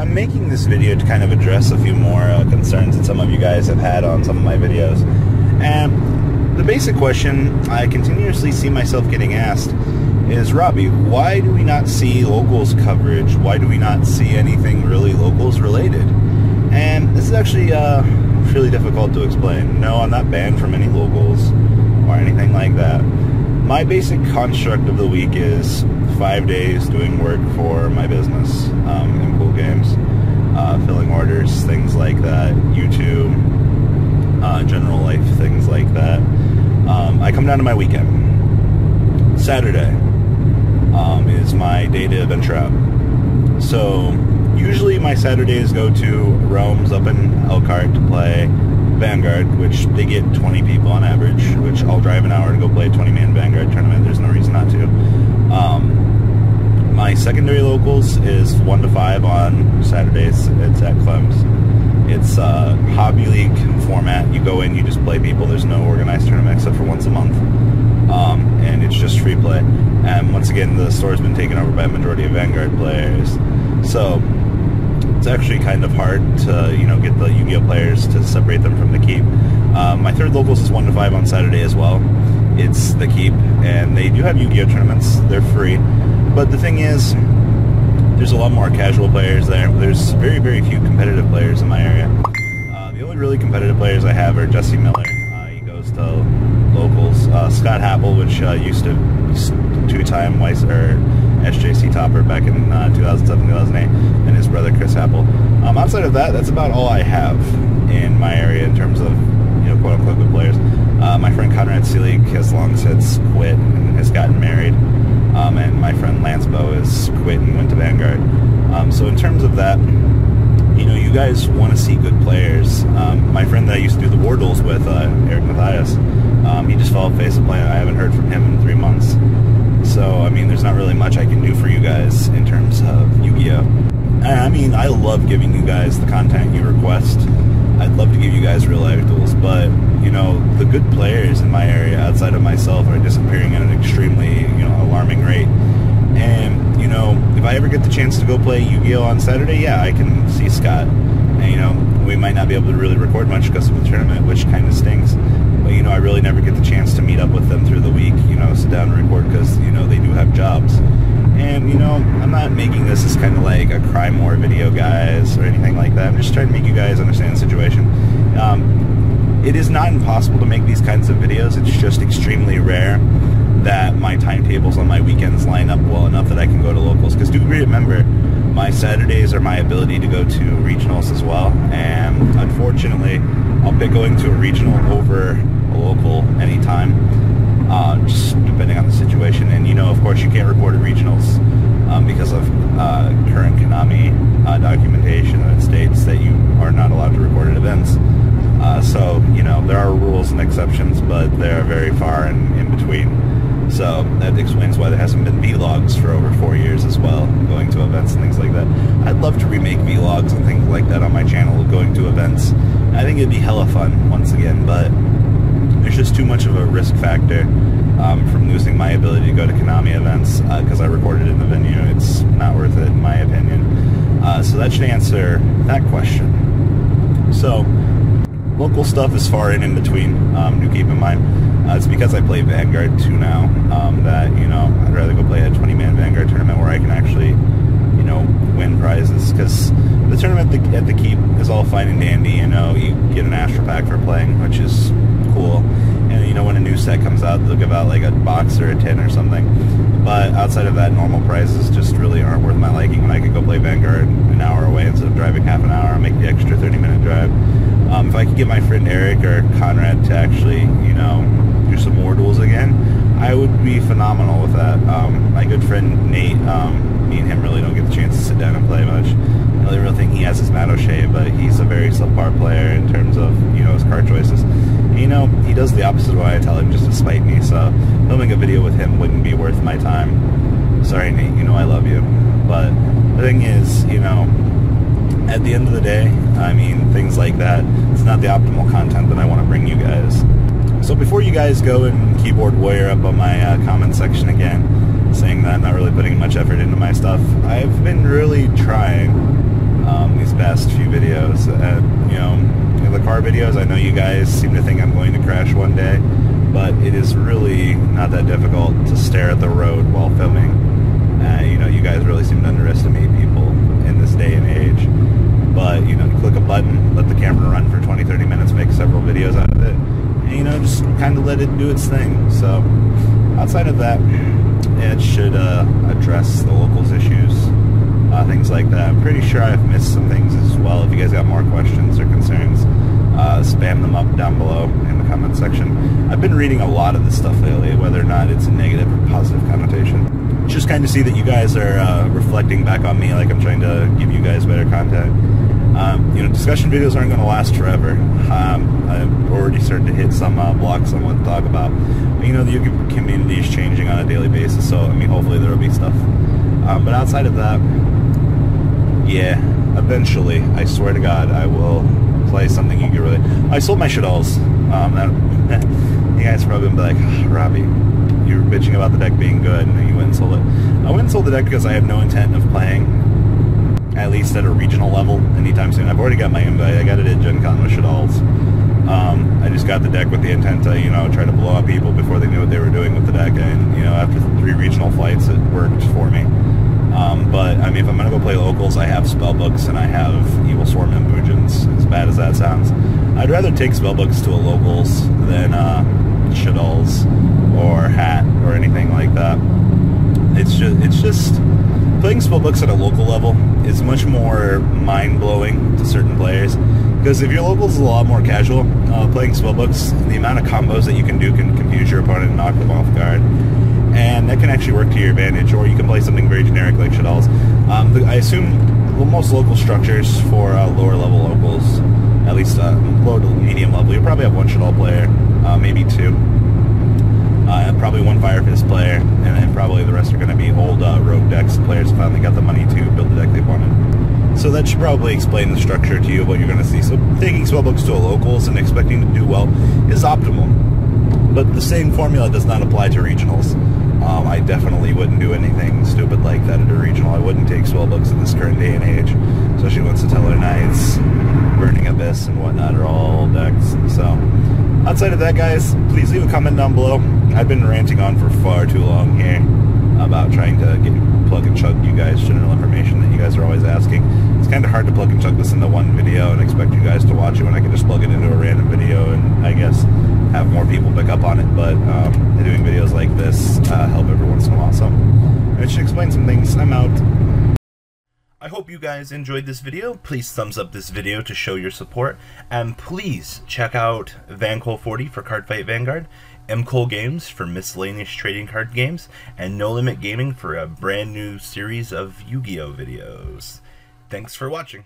I'm making this video to kind of address a few more concerns that some of you guys have had on some of my videos. And the basic question I continuously see myself getting asked is, Robbie, why do we not see locals coverage? Why do we not see anything really locals related? And this is actually really difficult to explain. No, I'm not banned from any locals or anything like that. My basic construct of the week is 5 days doing work for my business in Pool Games, filling orders, things like that, YouTube, general life, things like that. I come down to my weekend. Saturday is my day to venture out. So usually my Saturdays go to Rome's up in Elkhart to play Vanguard, which they get 20 people on average, which I'll drive an hour to go play a 20-man Vanguard tournament. There's no reason not to. My secondary locals is 1 to 5 on Saturdays. It's at Clem's. It's a hobby league format. You go in, you just play people. There's no organized tournament except for once a month. And it's just free play. And once again, the store's been taken over by a majority of Vanguard players. So it's actually kind of hard to, get the Yugioh players to separate them from the Keep. My third locals is 1 to 5 on Saturday as well. It's the Keep, and they do have Yugioh tournaments. They're free. But the thing is, there's a lot more casual players there. There's very, very few competitive players in my area. The only really competitive players I have are Jesse Miller. He goes to locals. Scott Happel, which used to be two-time SJC topper back in 2007-2008, and his brother Chris Happel. Outside of that, that's about all I have in my area in terms of quote-unquote good players. My friend Conrad Seelig has long since quit and has gotten married, and my friend Lance Bow has quit and went to Vanguard. So in terms of that, you guys want to see good players. My friend that I used to do the war duels with, Eric Mathias, he just fell off the face of the planet. I haven't heard from him in 3 months. So, I mean, there's not really much I can do for you guys in terms of Yu-Gi-Oh! I mean, I love giving you guys the content you request. I'd love to give you guys real life duels, but, the good players in my area outside of myself are disappearing at an extremely, alarming rate. And, if I ever get the chance to go play Yu-Gi-Oh! On Saturday, yeah, I can see Scott. And, we might not be able to really record much because of the tournament, which kind of stinks. But, I really never get the chance to meet up with them through the week, sit down and record because, they do have jobs. And, I'm not making this as kind of like a crime war video, guys, or anything like that. I'm just trying to make you guys understand the situation. It is not impossible to make these kinds of videos. It's just extremely rare that my timetables on my weekends line up well enough that I can go to locals. Because do remember, my Saturdays are my ability to go to regionals as well. And unfortunately, I'll be going to a regional over a local anytime, just depending on the situation. And of course, you can't record at regionals because of current Konami documentation that states that you are not allowed to record at events. So there are rules and exceptions, but they're very far and in between. So that explains why there hasn't been vlogs for over 4 years as well, going to events and things like that. I'd love to remake vlogs and things like that on my channel, going to events. I think it'd be hella fun once again, but there's just too much of a risk factor from losing my ability to go to Konami events because I recorded in the venue. It's not worth it in my opinion. So that should answer that question. So local stuff is far and in between, do keep in mind. It's because I play Vanguard too now that, I'd rather go play a 20-man Vanguard tournament where I can actually, win prizes. Because the tournament at the Keep is all fine and dandy, you get an Astro Pack for playing, which is cool. And, when a new set comes out, they'll give out like a box or a tin or something. But outside of that, normal prizes just really aren't worth my liking when I could go play Vanguard an hour away instead of driving half an hour and make the extra 30-minute drive. If I could get my friend Eric or Conrad to actually, do some more duels again, I would be phenomenal with that. My good friend Nate, me and him really don't get the chance to sit down and play much. The only real thing he has is Matt O'Shea, but he's a very subpar player in terms of, his card choices. And, he does the opposite of what I tell him just to spite me, so filming a video with him wouldn't be worth my time. Sorry, Nate, I love you. But the thing is, at the end of the day, I mean, things like that, it's not the optimal content that I want to bring you guys. So before you guys go and keyboard warrior up on my comment section again, saying that I'm not really putting much effort into my stuff, I've been really trying these past few videos. You know, the car videos, I know you guys seem to think I'm going to crash one day, but it is really not that difficult to stare at the road while filming. You know, you guys really seem to underestimate people in this day and age. But, you know, click a button, let the camera run for 20-30 minutes, make several videos out of it, and, you know, just kind of let it do its thing. So, outside of that, it should address the locals issues, things like that. I'm pretty sure I've missed some things as well. If you guys got more questions or concerns, spam them up down below in the comment section. I've been reading a lot of this stuff lately, whether or not it's a negative or positive connotation. Just kind of see that you guys are reflecting back on me, like I'm trying to give you guys better content. You know, discussion videos aren't going to last forever. I've already started to hit some blocks on what to talk about. But, you know, the YouTube community is changing on a daily basis, so I mean, hopefully there will be stuff. But outside of that, yeah, eventually, I swear to God, I will play something you can really. I sold my shitals. You guys probably gonna be like, Robbie, you were bitching about the deck being good, and then you went and sold it. I went and sold the deck because I have no intent of playing, at least at a regional level, anytime soon. I've already got my invite. I got it at Gen Con with shitals. I just got the deck with the intent to, you know, try to blow up people before they knew what they were doing with the deck, and, you know, after 3 regional fights, it worked for me. But, I mean, if I'm going to go play locals, I have spellbooks and I have Evil Swarm and Boojins, as bad as that sounds. I'd rather take spellbooks to a locals than shitals or hat or anything like that. It's just playing spellbooks at a local level is much more mind-blowing to certain players, because if your locals is a lot more casual, playing spellbooks, the amount of combos that you can do can confuse your opponent and knock them off guard. And that can actually work to your advantage, or you can play something very generic like shitals. I assume most local structures for lower level locals, at least low to medium level, you'll probably have 1 shitall player, maybe 2. Probably 1 Fire Fist player, and then probably the rest are going to be old rogue decks. Players finally got the money to build the deck they wanted. So that should probably explain the structure to you of what you're going to see. So taking spellbooks to a locals and expecting to do well is optimal. But the same formula does not apply to regionals. I definitely wouldn't do anything stupid like that at a regional. I wouldn't take spellbooks in this current day and age, especially when Satellar Knights, Burning Abyss, and whatnot are all decks. So, outside of that, guys, please leave a comment down below. I've been ranting on for far too long here about trying to plug and chug you guys general information that you guys are always asking. It's kind of hard to plug and chug this into one video and expect you guys to watch it when I can just plug it into a random video and, I guess, have more people pick up on it. But doing videos like this help every once in a while. So it should explain some things. I'm out. I hope you guys enjoyed this video. Please thumbs up this video to show your support, and please check out Vanguard 40 for Cardfight Vanguard, M-Kohl Games for miscellaneous trading card games, and No Limit Gaming for a brand new series of Yu-Gi-Oh videos. Thanks for watching.